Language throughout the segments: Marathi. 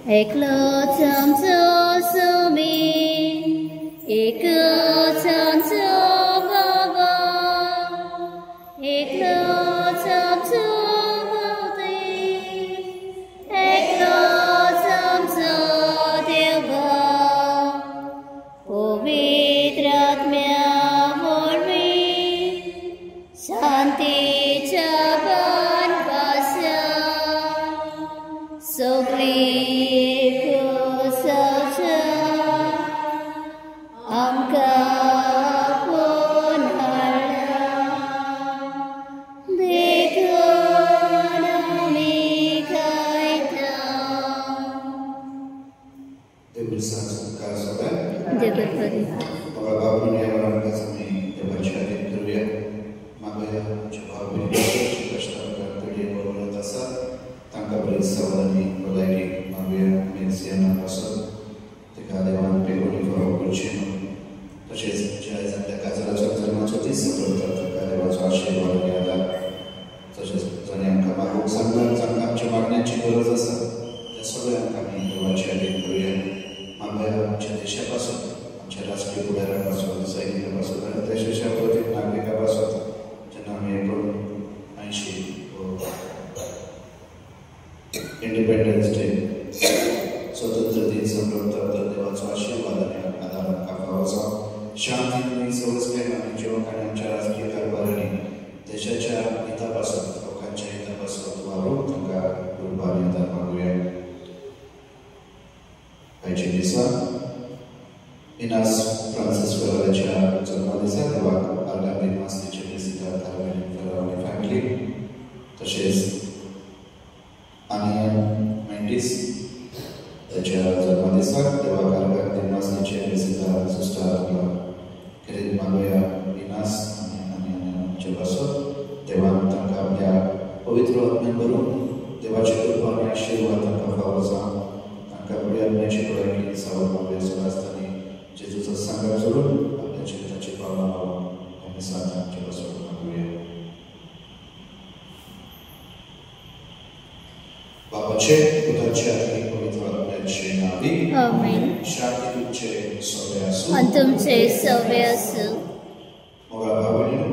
एकलो चमचो सुमी एकलो चमचो बाबा एकलो चमचो भोवती एकलो चमचो देवा पवित्र आत्म्या वरवीं शांतीच्या बनपासा सगळी इंडिपेंडन्स डे स्वतंत्र दिन संभ्रमतात देवाचो आशीर्वाद आणि आदार कापावचा शांतीने सवस्तेन आणि जीवन आणि आमच्या राजकीय कारभाराने देशाच्या हितापासून लोकांच्या हितापासून वावरूंक तांकां कृपा आनी आदार मागुया. आयच्या दिसा इनास फ्रांसिस फेराराच्या जन्मदिसा देवाक आगामी मासतेचे प्रेसिडेंट फेरारा फॅमिली तशेंच आनी मेंडिस त्याच्या जन्मदिसाक देवाक आगामी मासतेचे प्रेसिडेंट सिस्टर किरीत मागुया इनास आनी आमचे पासत देवान तांकां आपल्या पवित्र आत्म्यान भरून देवाची कृपा आनी आशीर्वाद तांकां फावो जावं तांकां बरी आत्म्याची भलायकी सावळ मागुया सदांचतानी जेजूचो सांगात जोडून आपल्या जिविताची पावलां लावून आमी साथ आमचे पासत मागुया. बापाचे पुताचे आनी पवित्र आत्म्याचे नावी आमेन. शांती तुमचे सगळे आसूं आनी तुमचे सगळे आसूं. मोगा भावणीनो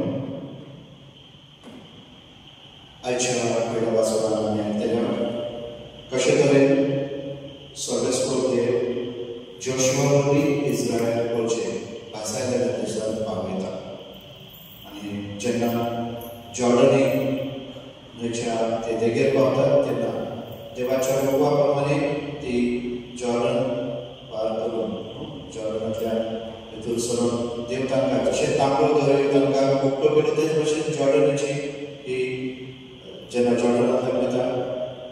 आयच्या पयल्या वाचनान आमी आयकतले कशे तरेन सर्वेस्पर देव जोशुआ वरवीं इस्रायल गोंयचे भासायल्या देशांत पावयता आनी जेन्ना जॉर्डनी न्हंयच्या ते देगेर पावतात तेन्ना देवाच्या हुकमा प्रमाणे ती जॉर्डन पार करून जॉर्डनांतल्यान भितर सरून देव तांकां जशें तांबडो दर्यो तांकां उक्तो केलो तेच भशेन जॉर्डनाची ही जेन्ना जॉर्डनांतल्यान वता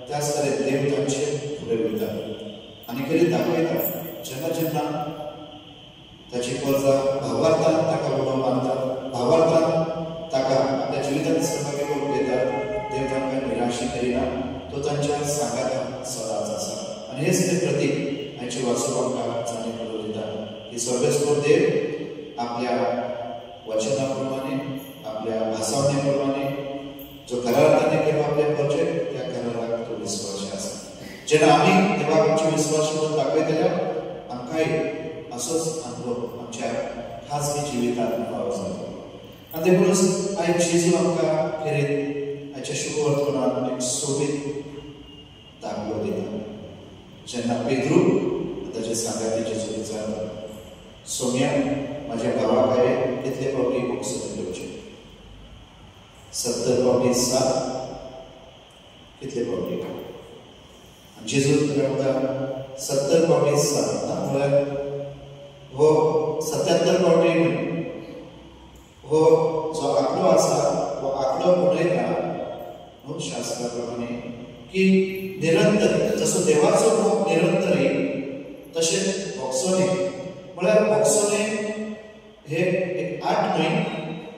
त्याच तरेन देव तांचे फुडें वयता आनी कितें दाखयता जेन्ना जेन्ना ताची प्रजा भावार्थान ताका उडो मानतात भावार्थान ताका आपल्या जिवितांत सहभागी करून घेतात देव तांकां निराशी करिना तो तांच्या सांगातान सदांच आसा आनी हेच तें प्रतीक आयचे वाचून आमकां जाणीव करून दिता की सर्वेस्पर देव आपल्या वचना प्रमाणे आपल्या भासावणे प्रमाणे जो करार ताणें केलो आपल्या प्रजेक त्या कराराक तो विस्वासी आसा. जेन्ना आमी देवाक आमचे विस्वास म्हणून दाखयतले आमकांय असोच अनुभव आमच्या खाजगी जिवितांत फावो जाता आनी देखूनच आयज जेजू आमकां खेरीत आयच्या शुभ वर्तमानांत एक सोबीत दाखलो दिता. जेन्ना पेद्रू ताचे सांगाती जेजू विचारता सोम्या म्हाज्या भावाक हांवें कितले फावटी मोक्षांत घेवचें 70 फावटी 7 कितले फावटी जेजू म्हणटा 70 फावटी 7 म्हळ्यार हो 77 फावटी न्हय हो जो आंकडो आसा हो आंकडो म्हणयता न्हू शास्त्रा प्रमाणे की निरंतर जसो देवाचो मोग निरंतर तशेंच भोगसोणे म्हळ्यार भोगसोणे हे एक 8 म्हयने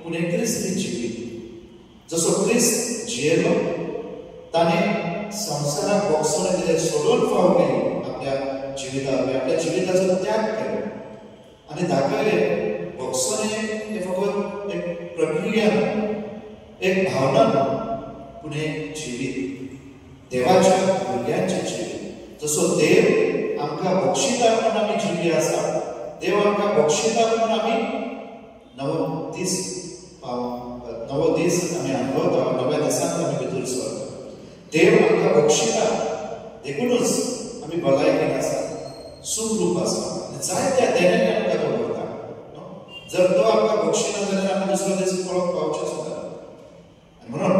पूण एक क्रिस्ती जिवीत जसो क्रिस्त जियेलो ताणें संवसाराक भोगसोणे दिले सोडून फावो केली आपल्या जिविताक आपल्या जिविताचो त्याग केलो आनी दाखयलें भोगसोणे हे फकत एक प्रक्रिया एक भावना पूण एक जिवीत देवाच्या भुरग्यांचें जिवीत जसो देव आमकां बक्षिता म्हणून आमी जिल्ली आसा, देव आमकां बक्षिता म्हणून आमी नवो दीस आमी अनुभवता, नव्या दिसांत आमी भितर सरता. देव आमकां बक्षिता देखूनच आमी भलायकेन आसा, सुखरूप आसा आनी जायत्या देण्यानी आमकां दवरता. जर तो आमकां बक्षिना जाल्यार आमी दुसरो दीस पळोवंक पावचेच ना. आनी म्हणून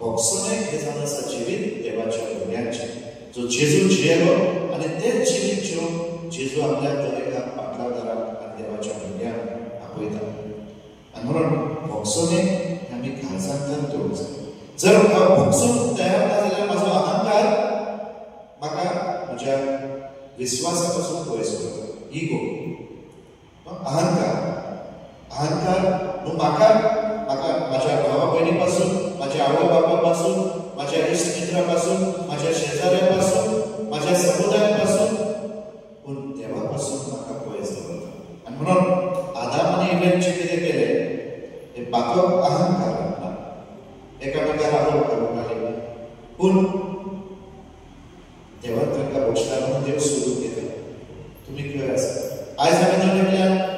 बक्षणे हे जावन आसा जिवीत देवाच्या भुरग्यांचें, जो जेजू जियेलो आनी तेच जिवीत जिवन जेजू आपल्या दरेका पाटलादाराक आनी देवाच्या भुरग्यांक आपयता. आनी म्हणून बक्षणे आमी काळजांत दवरूंक जाय. जर हांव भोगसूंक तयार ना जाल्यार म्हाजो अहंकार म्हाका म्हज्या विश्वासा पासून पयस करता. इगो, अहंकार न्हू म्हाका म्हाज्या भावा भयणी पासून, म्हाज्या आवय बापा पासून, म्हाज्या इश्ट मित्रा पासून, म्हाज्या शेजाऱ्या पासून, म्हाज्या समुदाया पासून, पूण देवा पासून म्हाका पयस दवरता. आनी म्हणून आदाम आनी इवेंचे कितें केलें, हे पातक अहंकार एकामेकार आरोप करूंक लागले. पूण देवान तांकां बक्षिता म्हणून देव सोडून दिता. तुमी खंय आसा? आयज हांवें म्हणल्यार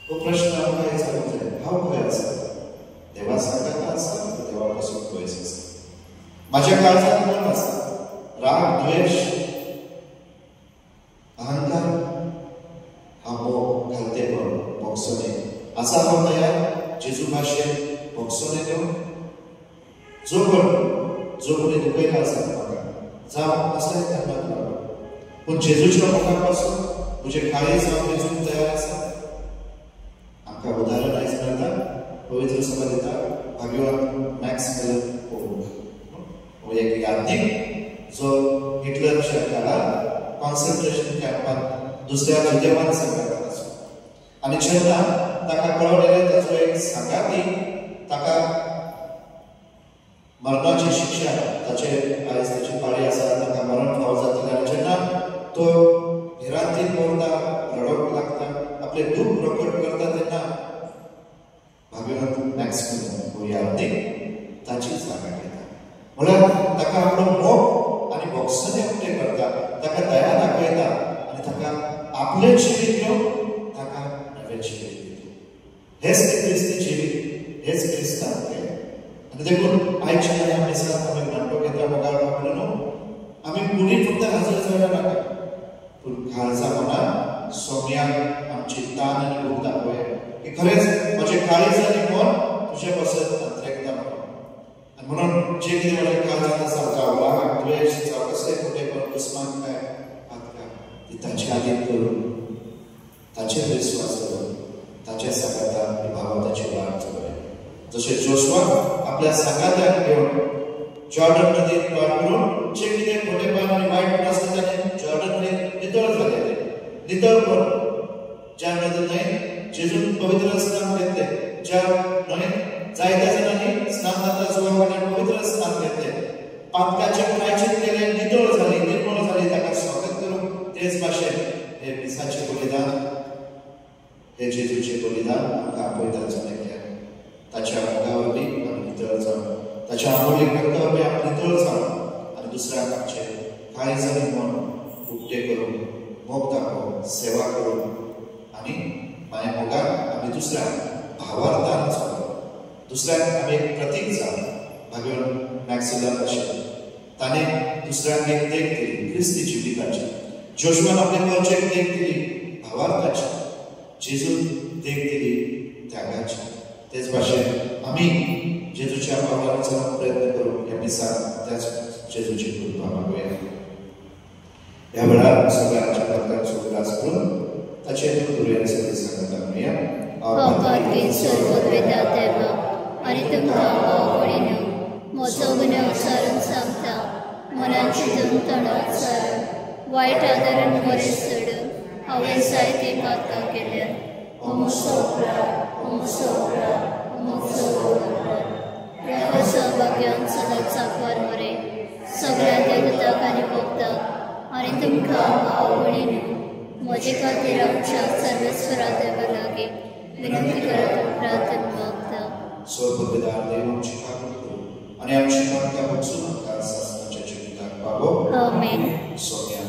हो प्रश्न आमकां विचारूंक जाय, हांव खंय आसा? देवा सांगाता आसा, देवा पासून पयस आसा. म्हाज्या काळजांत कोण आसा? राग, द्वेष, अहंकार, हांव मोग घालतेपण, बक्षणे आसा हांव तयार जेजू भाशेन बक्षणे घेवन? जो कोणी दुखयला आसा म्हाका जावं असलें धर्मांत रावलो, पूण जेजूच्या मुखा पासून म्हजें काळीज हांव वेचूंक तयार आसा. आमकां उदाहरण आयज मेळटा, पवित्र सभा दिता भाग्यवान मॅक्स मेलन पोप. हो एक यादनीक जो हिटलरच्या काळार कॉन्सन्ट्रेशन कॅम्पांत दुसऱ्या जुदेवान संघात आसलो. आनी जेन्ना ताका कळवलेलें ताचो एक सांगाती ताका मरणाची शिक्षा, आयज ताची पाळी आसा, ताका मरण फावो जातलें. आनी जेन्ना तो भिरांतीन पडटा, रडोंक लागता, आपलें दूख प्रकट करता, तेन्ना भाग्यवान मॅक्स मेलन हो यादनीक ताची जागा घेता. म्हळ्यार ताका आपलो मोग आनी बक्षणे उक्ते करता, ताका दया दाखयता आनी ताका आपलें जिवीत घेवन ताका नवें जिवीत दिता. हेच तें क्रिस्ती जिवीत, हेच क्रिस्तांव केलें. आनी देखून आयच्या ह्या दिसांत आमी मांडो घेता मोगाळ वापरून आमी पुरी फक्त हाजीर जावया नाका, पूण काळजा मनान सोम्याक आमची तान आनी भूक दाखोवया की खरेंच म्हजें काळीज आनी मन तुजे पासत अंतरेकता म्हणून. आनी म्हणून जें कितें म्हज्या काळजांत आसा, जावं राग, द्वेष, जावं कसलें खोटेपण, दुस्मान काय आतकाय, ती ताचे आदीन करून, ताचेर विश्वास दवरून, ताच्या सांगाताक भावाताची वाट चलया. जशें जोशुआ आपल्या सांगात्याक घेवन जॉर्डन नदीत पार करून जे कितें खोटेपण आनी वायटपण आसता ताणें जॉर्डन नदीत नितळ जालेलें, नितळपण ज्या न्हंयेंत जेजून पवित्र स्नान घेतलें, ज्या न्हंयेंत जायत्या जाणांनी स्नान जाता जुवा वाटेन पवित्र स्नान घेतलें, पातकाचें प्रायश्चित केलें, नितळ जाली, निर्मळ जाली, ताका स्वागत करून तेच भाशेन हे पिसाचें बलिदान, हे जेजूचें बलिदान आमकां आपयता जालें की ताच्या मोगा वरवीं आमी नितळ जावन, ताच्या आमोलीक रक्ता वरवीं आमी नितळ जावन आनी दुसऱ्याक आमचें काळीज आनी मन उक्तें करून, मोग दाखोवन, सेवा करून आनी माया मोगाक आमी दुसऱ्याक भावार्थान जावन, दुसऱ्याक आमी एक प्रतीक जावन, भाग्यवान मॅक्सिलान अशें ताणें दुसऱ्याक एक देख दिली क्रिस्ती जिविताची. जोशुआन आपले परचेक देख दिली भावार्थाची, जेजून देख दिली त्यागाची. तेच भाशेन आमी जेजूच्या पावलांनी चलूंक प्रयत्न करून ह्या दिसाक त्याच जेजूची कृपा मागुया. ह्या वेळार सगळ्यांच्या तर्कांचो उगडास करून ताचे दुर्येन सगळी सांगता म्हणुया. अवकात सर्ववेदा देवा आनी तुमकां आवडीन म्हजो गुन्यांव सारून सांगता, मनाची तणत सारून वायट आदारान बरें सोडून हांवें जायती पातकां केल्यात. सौभाग्यान सदांच सांकवार मरे सगळ्या देवताक आनी भक्ताक आनी तुमकां आवडीन म्हजे खातीर आमच्या सर्वेस्वरा देवा लागीं विनंती करत प्रार्थना मागता. स्वर्गपिता देव आमची काकूट करूं आनी आमची मागता बक्षून आमकां सासणाच्या जिविताक पावो. आमेन. सोम्या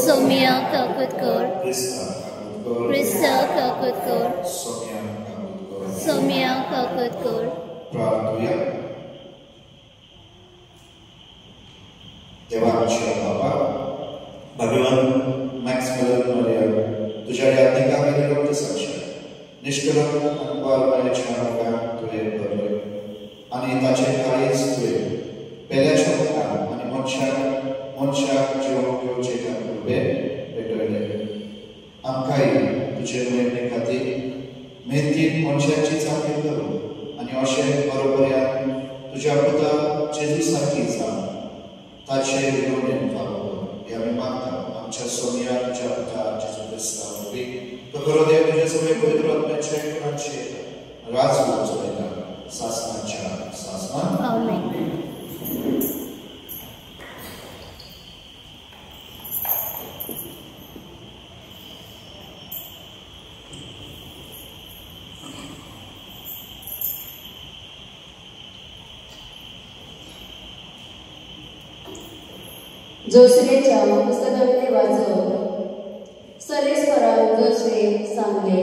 सोम्या काकुतकर, काकुतकर, क्रिस्ता काकुतकर, क्रिस्ता काकुतकर, सोम्या काकुतकर. सोम्या काकुतकर. प्रार्थूया. देवा आमच्या बाबा, भगवान मॅक्स मिलर मरिया तुझ्या या अधिकाराने रक्त साक्षी निष्कलंक अनपारमायेच्या मुखान तुवें भरले आनी ताचे काळीच तुवें पेल्याच्या मुखान आनी मनशाक जिवंक घेवचे कृपे भेटयले. आमकांय तुजे मोहिमे खातीर मेहनतीन मनशाची चांचणी करूं आनी अशें बरोबऱ्यान तुज्या पुता जेजू सारकी जावन ताचे विरोधेन फावो हे आमी मागता. आमच्या सोम्या तुज्या पुता जेजू क्रिस्ता वरवीं तो बरो देव तुजे सगळे पवित्र आत्म्याचे गुणांचे राज चलयता सासणाच्या सासणान. आमेन. जोसेफच्या पुस्तकामध्ये वाचप. सरेस्परान जोसेफ सांगले,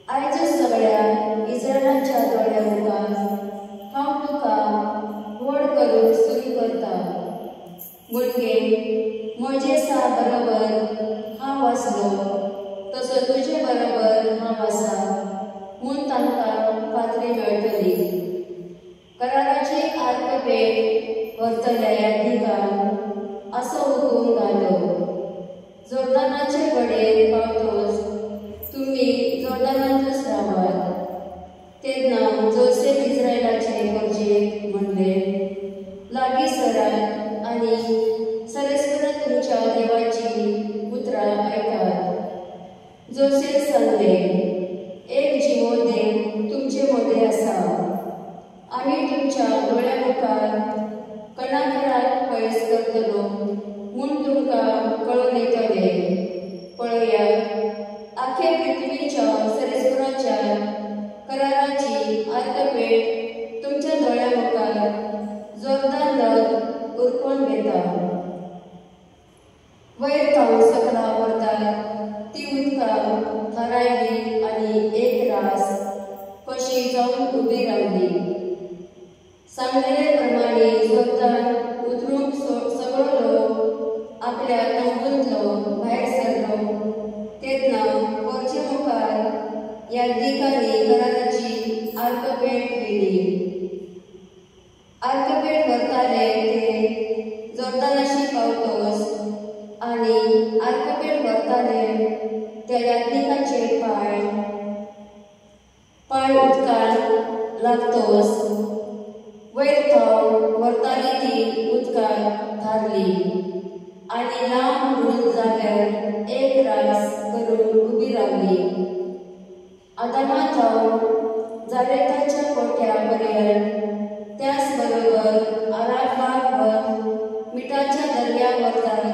आयज सगळ्या इस्रायलांच्या दोळ्या मुखार हांव तुका व्हड करून सुरू करता. मुणगे मोजेसा बरोबर हांव वाचलो तसो तुजे बरोबर हांव आसा म्हूण तांकां खात्री मेळटली. कराराची आर्कपेट व्हरतल्या यादीकान असो हुकूम घालो. जोर्दानाचे कडेन पावतोच तुमी जोर्दानांतूच रावात. तेन्ना जोसेफ इस्रायलाचे गरजेक म्हणले, लागीं सरात आनी सरेस्परान तुमच्या देवाची उतरां आयकात. जोसेफ सांगले, एक जिवो देव तुमचे मदें आसा. आमी तुमच्या दोळ्या मुखार कणाकणाक पयस करतलो म्हूण तुमकां कळून येतले. पळयात, आख्या पृथ्वीच्या सरेस्पराच्या कराराची आर्कपेट तुमच्या दोळ्या मुखार जोरदार नद उरकून घेता. वयर थांब सकला व्हरतात ती उदकां थारायली आनी एक रास कशी जावन उबी रावली. सांगलेले प्रमाणे जोरदार उतरूंक सगळो लोक आपल्या तंबूंतलो भायर सरलो. तेन्ना पोरचे मुखार यादीकांनी कराराची आर्कपेट व्हेली. आर्कपेट व्हरताले ते जोर्दानाशी पावतोच आनी आर्कपेट व्हरताले त्या यादीकाचे पाय उदकान लागतोच वयर थांब व्हरताली ती उदकान थारली आनी लांब उरून जाग्यार एक रास करून उबी रावली. आदामा थांब जारेताच्या कोट्या पर्यंत त्याच बरोबर आराफातभर मिठाच्या दर्या व्हरतात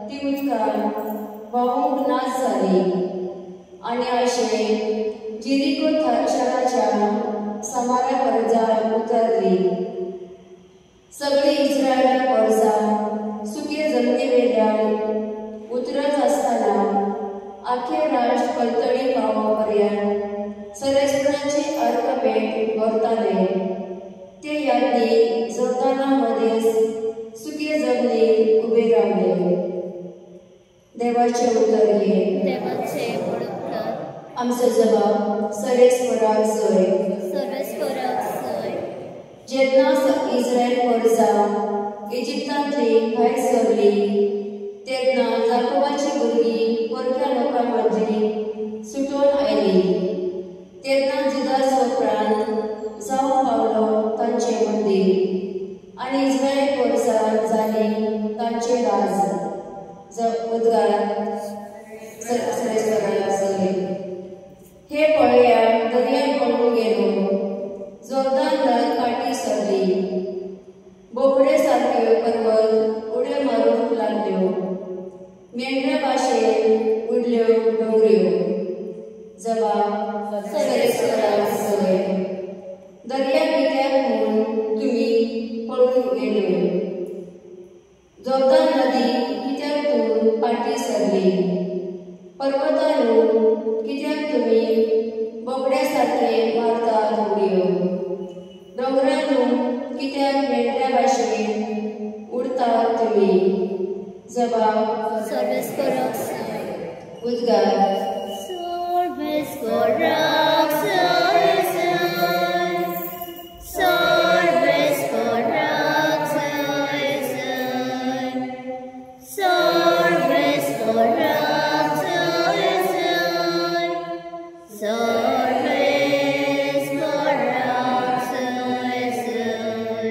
ती उदकान व्हावूंक नाच जाली. आनी अशें जिरिको शाराच्या समारा पर्जार उतरली. सगळी इस्रायला पर्जा सुके जमनीवेल्यान उतरत आसतना आखे राष्ट्र कलतडी पावो पर्यंत सरेस्पराची आर्कपेट व्हरताले. ते यादीक जोर्दाना मदेंच सुके जमनीर उबे रावले. देवाचे उतर हे. देवाचे वळखतात. आमचो जबाब सरेस्पराक जय. सरेस्पराक जय. जेन्ना इस्रायल पर्जा इजिप्तांतली भायर सरली तेन्ना जाकोबाची भुरगीं परक्या लोकां मदली सुटोवन आयली. तेन्ना जुदाचो प्राण जावं पावलो तांचे मंदीर आनी इस्रायल पर्जा जाली तांचे राज. उद्गार सरेस्पराक जय. हे पळया, दर्या पळून गेलो. जोरदार नद फाटी सरली. बोकडे सारके पर्वत उड्यो मारूंक लागल्यो. मेंढ्या भाशेन उडल्यो डोंगऱ्यो. जबाब सरेस्पराक जय. दर्या कित्याक म्हूण तुमी पळून गेल्यो. बोबड्या सारखे मारतात उडयो. दोंगरांतून कित्याक मेळट्या भाशेन उडतात तुमी. जबाब सर्वेस्पराक उद्गार सर्वेस्पराक जाय जाय, सर्वेस्पराक जाय जाय, सर्वेस्पराक जाय जाय, सर्वेस्पराक जाय जाय.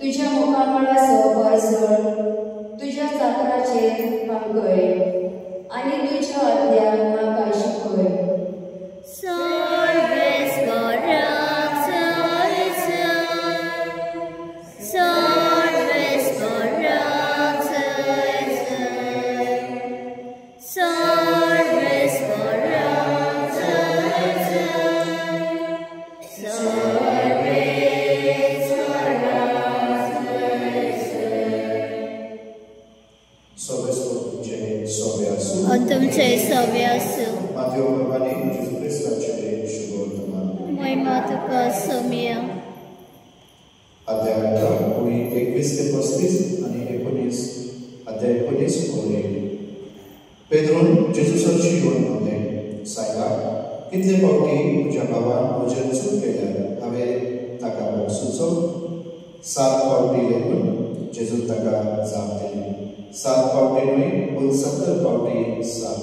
तुझ्या मुखामळाचो परसण तुझ्या चाकराचेर पांगय आनी तुझ्या आज्ञा म्हाका शिकय. सर्वेस्पराक जाय जाय, सर्वेस्पराक जाय जाय, सर्वेस्पराक जाय जाय, सर्वेस्पराक जाय जाय. Sobresponde sobre a sua. On तुमचे सव्य आसूं. Mateo Urbani, Jesus Cristo, Shubodman. महिमा तुका सौम्या. अध्याय 18, ओळी 21 ते 35 आणि 19, अध्याय 19 ओळी. पेद्रोन जेजूसाची येवन म्हणले, सायबा, कितले फावटी तुज्या भावान म्हजेर चूक केल्यार हांवें ताका बोगसूचो? 7 फावटी लेगून जेजून ताका जाप दिली. 7 फावटी न्हय, पूण 70 फावटी 7.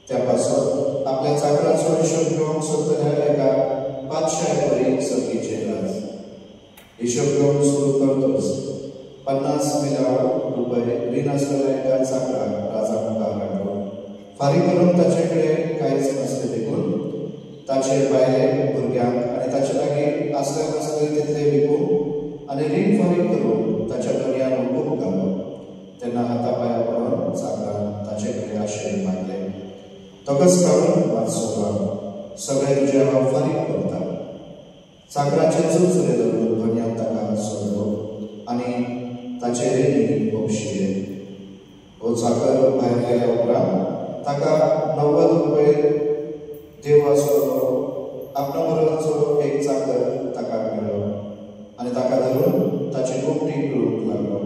त्यापासून आपल्या चाकराचो हिशोब घेवंक सोदतल्या एका बादशाहापरी सर्गीचेर राज. हिशोब घेवंक सुरू करतोच 50 मिलियन रुपये रीण आसलेल्या एका चाकराक राजा मुखार हाडलो. फारीक करून ताचे कडेन कांयच नासलें देखून ताचे बायले भुरग्यांक आनी ताचे लागीं आसले नासले तितले विकून आनी रीण फारीक करून ताच्या दोनयान हुकूम घालो. तेन्ना हातापांयां पडून चाकरान ताचे कडेन आशेन मागले, तोकच काडून मातसो सगळे तुजे हांव फारीक करता. चाकराचे चुचरे धरून दोनयान ताका सोडलो आनी ताचे रीण बोगशिले. हो चाकर भायर गेल्या उपरांत ताका 90 रुपये देव आसलो आपणा बरोबरचो एक चाकर ताका मेळ्ळो आनी ताका धरून ताची गुमटी करूंक लागलो.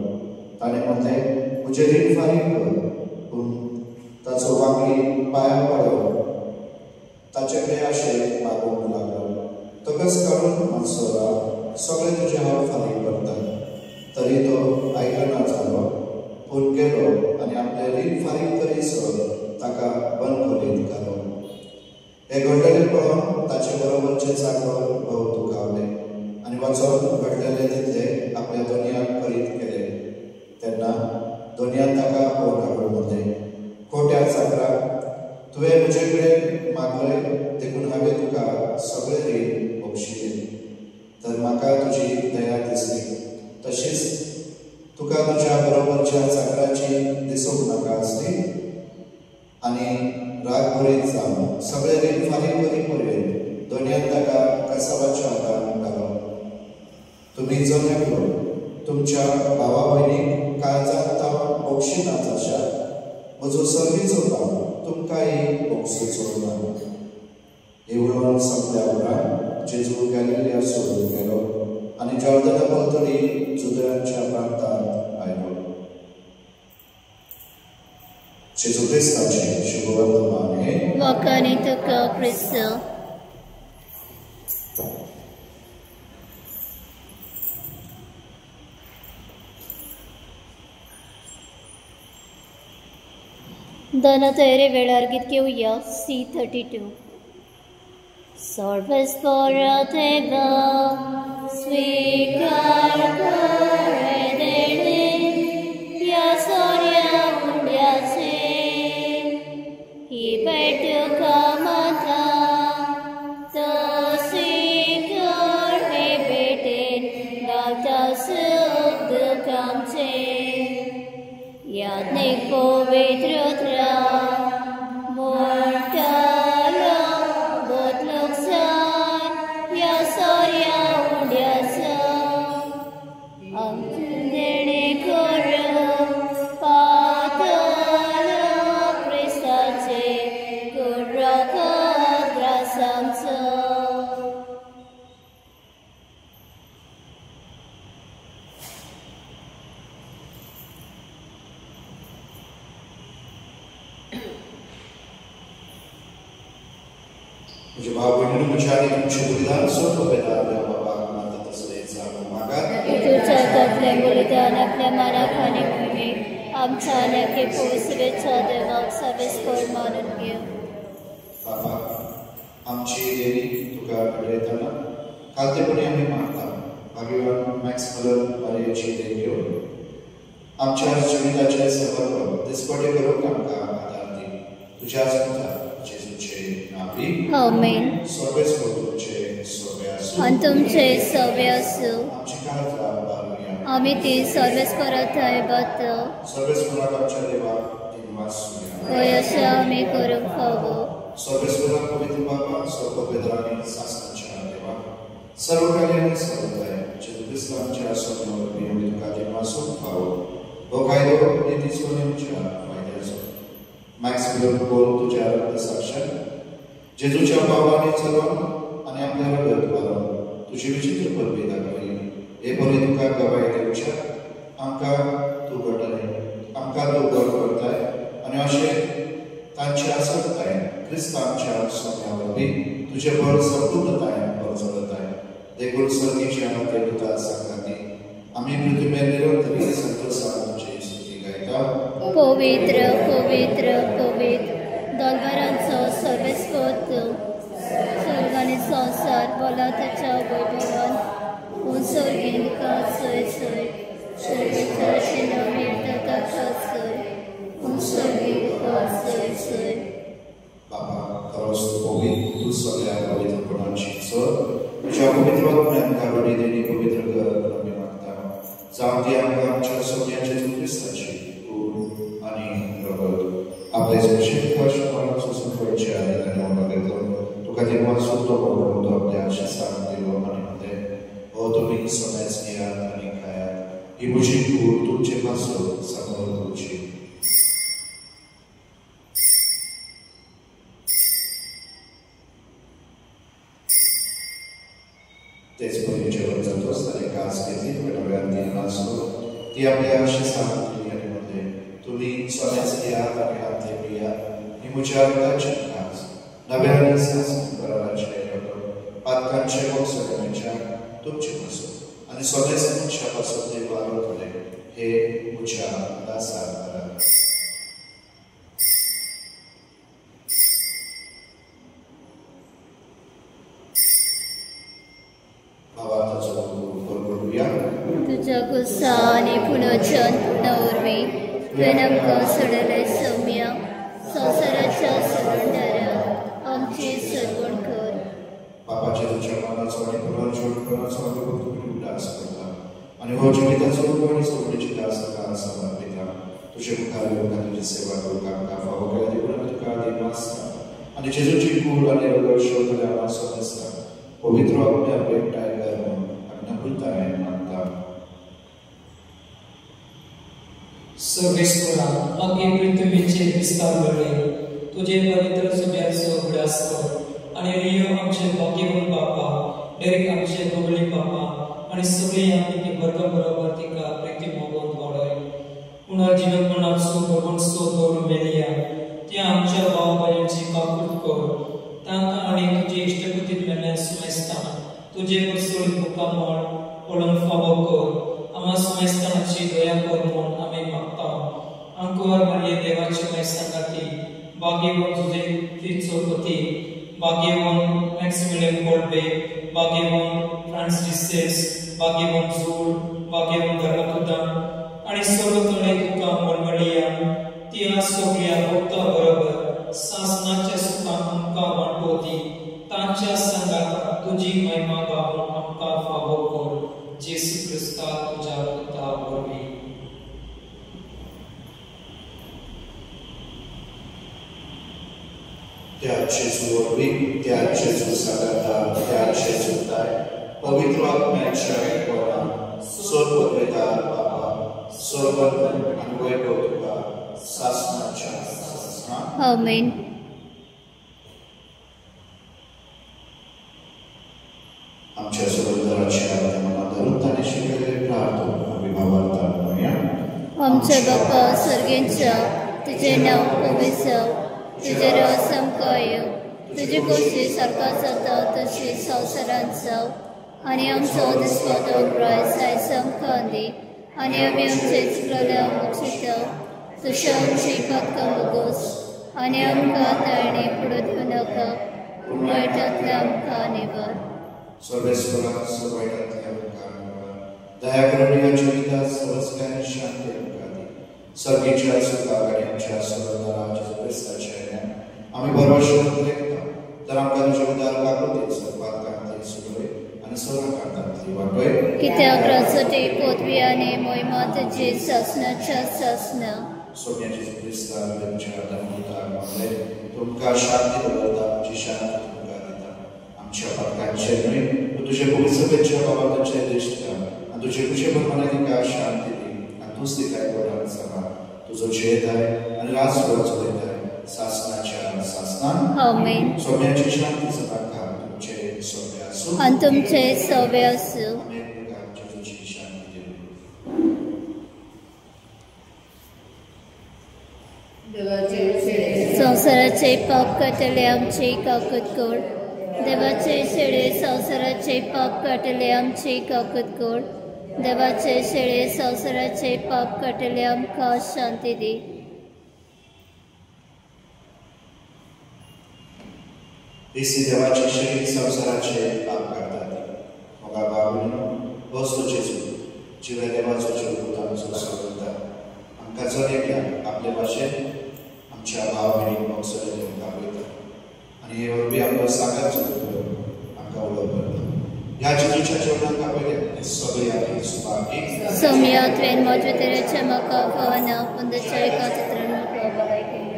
ताणें म्हणलें, म्हजें रीण फारीक कर. पूण ताचो वांगडी पांयां पडलो. ताचे कडेन आशेन मागूंक लागलो, तोकच काडून मातसो सगळें तुजें हांव फारीक करता. तरी तो आयकना जालो, पूण गेलो आनी आपलें रीण फारीक करीसर ताका बंद खोलींत घालो. हे घडलेलें पळोवन ताचे बरोबरचे चाकर भोव दुखावले आनी वचोन घडलेले तितले आपल्या दोनयाक करीत केले. तेन्ना दोनयान ताका फोन हाडून म्हणले, खोट्या चाकराक, तुवें म्हजे कडेन मागलय देखून हांवें तुका सगळें रीण बोगशिलें. तर म्हाका तुजी दया दिसली. तशीच तुका तुज्या बरोबरच्या चाकराची दिसूंक नाका आसली आनी राग बरीत जावन सगळें रीण फारीक करी पर्यंत दोनयान ताका कासावाच्या हातांत घालो. तुमी जमलो तुमच्या भावा भयणीक काळजांत तावन बोगशिना जाशात, म्हजो सर्गीचो काम तुमकांय बोगसूचो ना. हे उलोवन संपल्या उपरांत जेजू गॅलिलिया सोडून गेलो आनी जॉर्दना भोंवतणी जुदयांच्या प्रांतांत आयलो. जेजू क्रिस्ताचें शुभवर्तमान हे वखाणी तुका क्रिस्त. दना तयारी वेळार गीत घेवया C32. सर्वेस्परा देवा स्वीकार कर देणे या सोन्या उंड्याचे ही भेट तुका माता. तशी कर हे भेटेन गावता सुख दुखांचे. याज्ञिक पवित्रत्रा मोर्टाला बोत नुकसान या सोन्या उंड्याचा. आमचे देणे करो पाताला क्रिस्ताचे कुर्राका ग्रासांचे. म्हज्या भाव भयणीनो म्हज्या आनी तुमचें बलिदान सोडून बेदार देवा बाबाक माता तसलें जावं मागात तुझ्या हातांतलें बलिदान आपल्या मनाक आनी भयणीक आमच्या आन्याके पोसवेच्या देवाक सवेस्पर मानून घेव. बाबा आमची देणी तुका कळयतना खालतेपणी आमी मागता भाग्यवान मॅक्स मलर मारयेची देण घेवन आमच्या जिविताचे समर्पण दिसपटे करूंक आमकां आदार दी. तुज्याच पुता जेजूचे नांवी आमेन. सर्वेस्पर तुमचे सोबे आसूं आनी तुमचे सवे आसूं. आमची काळजा बाळगुया. आमी ती सर्वेस्पराताय बात सर्वेस्पराक आमच्या देवाक दिनवास सुया. हय अशें आमी करूंक फावो. सर्वेस्पराक पवित्र बाबा सर्व बेदरांनी सासणाच्या देवाक सर्व कार्यांनी सर्वताय जेजू क्रिस्तांच्या सोबीवरवी आमी तुका दिनवासूंक फावो. हो कायदो नितीचो नेमच्या फायद्याचो मॅक्स मिलर बोल तुज्या रक्त साक्षात जेजूच्या पावलांनी चलोवन आनी आपल्या रगत घालून तुजी विचित्र परबी दाखयली. हे बरे तुका गवाय दिवच्या आमकां तूं घडले आमकां तूं बरो करताय आनी अशें तांच्या सत्ताय क्रिस्तांच्या सोम्या वरवीं तुजे बळ संपूर्णतायेन बरो चलताय. देखून सर्गीच्या देवता संगाती आमी पृथ्वीमेर निरंतरी संतोषान तुजी स्तुती गायता. पवित्र पवित्र पवित्र दोलबारांचो सर्वेस्पत स्वर्ग आनी संवसार बोला तुज्या वैभवान सर्गीन सय सय सर्गीच्या शिनामेर ताका सय सर्गीन सय सय. बाबा खरोच पवित्र तूं सगळ्या पवित्रपणाची चड तुज्या पवित्र आत्म्यान काडोनी देणी पवित्र कर आमी मागता. जावं ती आमकां आमच्या सगळ्यांच्या क्रिस्ताची कूड आनी रगत आपले सुशेक कश्ट सोसून पडचे आनी ताणें घेतलो तुका देवान सुद्दां पडलो तो आपल्या शिस्तान दिलो आनी म्हणले हो तुमी समेज घेयात आनी खायात ही म्हजी कूड तुमचे पासून समोर करची. तेच पयलीं जेवण जाता आसतना कास घेतली पेटोव्यान ती नासलो ती आपल्या शिस्तान दिली आनी म्हणले तुमी सोन्याच घेयात आनी हातले पियात ही म्हज्या रगताची कास नव्या आनी सासन कराराचे पातकांचे वखसण्याच्या तुमचे पासून आनी सोन्याचे मनशा पासून ते वारो केले हे म्हज्या दासार करात. तुझ्या गुस्सा आनी पुनर्जन पुनर्वी तुवें आमकां सोडले सौम्या संवसाराच्या सरवंडाराक आमची सरवण कर. बापाचे तुज्या मनाचो आनी पुनर्जन्माचो अनुभव तुमी उदास करता आनी हो जिविताचो आनी सोडणेची दास तुका समर्पिता. तुजे मुखार येवंक तुजी सेवा करूंक आमकां फावो केल्या देखून आमी तुका दिनवासता आनी जेजूची कूड आनी रगत शोधल्या वासो दिसता. पवित्र आत्म्या भेटाय कर म्हूण आमी नम्रतायेन मागता. सर्वेस्परा आगे पृथ्वीचे विस्तार घडले तुझे पवित्र सुब्याचो उगडास कर आनी रियो आमचे भाग्यवान बापा डेरेक आमचे गोबळी बापा आनी सगळी आमी ती वर्ग बरोबर तिका प्रिती मोगोन वाडय. पुनर्जीवनपणाचो भगवंतसो दवरून मेलिया त्या आमच्या भाव भयणची काकूट कर तांकां आनी तुजे इश्टपतीत मेळ्ळ्या सुमेस्तान तुजे परसोळी मुखामळ पळोवन फावो कर. आम्हा सुमेस्तानाची दया कर म्हूण आमी मागता. अंकुर मारये देवाची माय सांगाती भाग्यवान तुजे तिचो पती भाग्यवान मॅक्सिमिलियन कोल्बे भाग्यवान फ्रांसिस भाग्यवान जूड भाग्यवान धर्मपुतान आनी सर्व तळे तुका मळमळिया त्या सगळ्या भक्तां बरोबर सासणाच्या सुखान आमकां वांटोवती तांच्या संगात तुजी महिमा गावून आमकां फावो कर. जेसू क्रिस्ता तुज्या रगता वरवीं. त्या जेजू वरवीं त्या जेजू सांगाता त्या जेजूताय पवित्र आत्म्याच्या एकवटान सर्व बेदार बाबा सर्वंतन आनी वैभव तुका सासणाच्या सासणां. आमेन. आमच्या सर्वंतराच्या मनात धरून ताणें शिकयलेले प्रार्थना आमी भावार्थान म्हणया. आमचे बापा सर्गेंच्या तुझे नांव पवित्र जावं तुजे राज आमकां येवं तुझे खोशी सारका जाता तशी संवसारांत जाव आनी आमचो दिसपाचो प्रायस आयज आमकां दी आनी आमी आमचे चुकलेल्या मोक्षिता तशें आमची पातकां बगोस आनी आमकां ताळणी फुडो दिवं नाका पूण वायटांतल्यान आमकां निवार. सर्वेस्वरा सर्वायतांतल्या आमकां दया करून ह्या जिवितात सर्वस्कांनी शांती आमकां दी. सर्गेच्या सुखाक आनी आमच्या सर्वदारा जेजू क्रिस्ताच्या आमी बरोवशें लेखता तर आमकां तुजे उदार काकुती सर्वांकांतली सुरय आनी सर्वांकांतली वाटय. कित्याक राजवटी पदवी आनी मोहिमा तुजी सासणाच्या सासना सोन्याची क्रिस्ता तुमच्या धर्मताक मागले तुमकां शांती दवरता आमची शांती तुमकां दिता. आमच्या पातकांचे न्हय पूण तुजे पवित्रतेच्या बाबतीचे दिश्ट कर आनी तुजे कुशे प्रमाणे शांती दी आनी तूंच दिकाय कोणाक सांबाळ. तुजो जेदाय आनी राजवट चलयताय सासणाच्या सासनान. आमेन. सोन्याची शांती सदांकाळ तुमचे सगळे आसूं आनी तुमचे सवे आसूं. जेजूची शांती देव. संवसाराचे पाप काटले आमची काकूत कोड. देवाचे शेळे संवसाराचे पाप काटले आमची काकूत कोड. देवाचे शेळे संवसाराचे पाप काटले आमकां शांती दी. येसी देवाचे शेळे संवसाराचे पाप काडटात. मोगा बाबून होच तो जेजू जिवे देवाचो जीव आमचो सोडटा. आमकां चलयेक आपले भाशेन आमच्या भाव भयणीक मोगसोले तुमकां पळयता आनी हे वरवीं आपलो सागर चलयता आमकां उलोवप करता. ह्या जेजूच्या जेवणाक आपले सगळी आपली सुभागी सोम्या तुवें म्हज्या तरेचे म्हाका फावना पूण ताच्या एका चित्रान म्हाका बराय केली.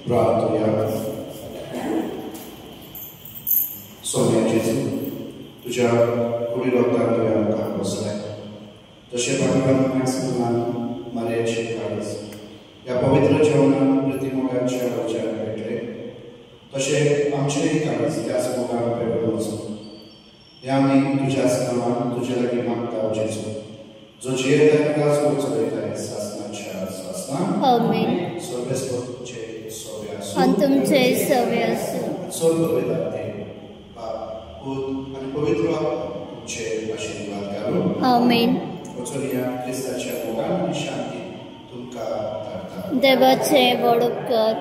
प्रार्थना. सोन्या जेजू तुझ्या कुडी रोगतान तुवें आमकां बसलाय तशें पाठिंबान मारयाची काळीज ह्या पवित्र जेवणान प्रतिमोगाच्या वचन भेटले तशें आमचेंय काळीज त्याच मोगान पेटून वचूं. हें आमी तुज्याच नांवान तुजे लागीं मागता जेजू जो जियेता राजवट चलयताय सासणाच्या सासनान. आमेन. सर्वेस्वरूपचे सवे आसूं आनी तुमचे सवे आसूं. सोड पवित्राते बाप पूत आनी पवित्र तुमचे आशिर्वाद घालूं. आमेन. वचून ह्या क्रिस्ताच्या मोगान आनी शांती तुमकां धाडटा. देवाचे व्हड उपकार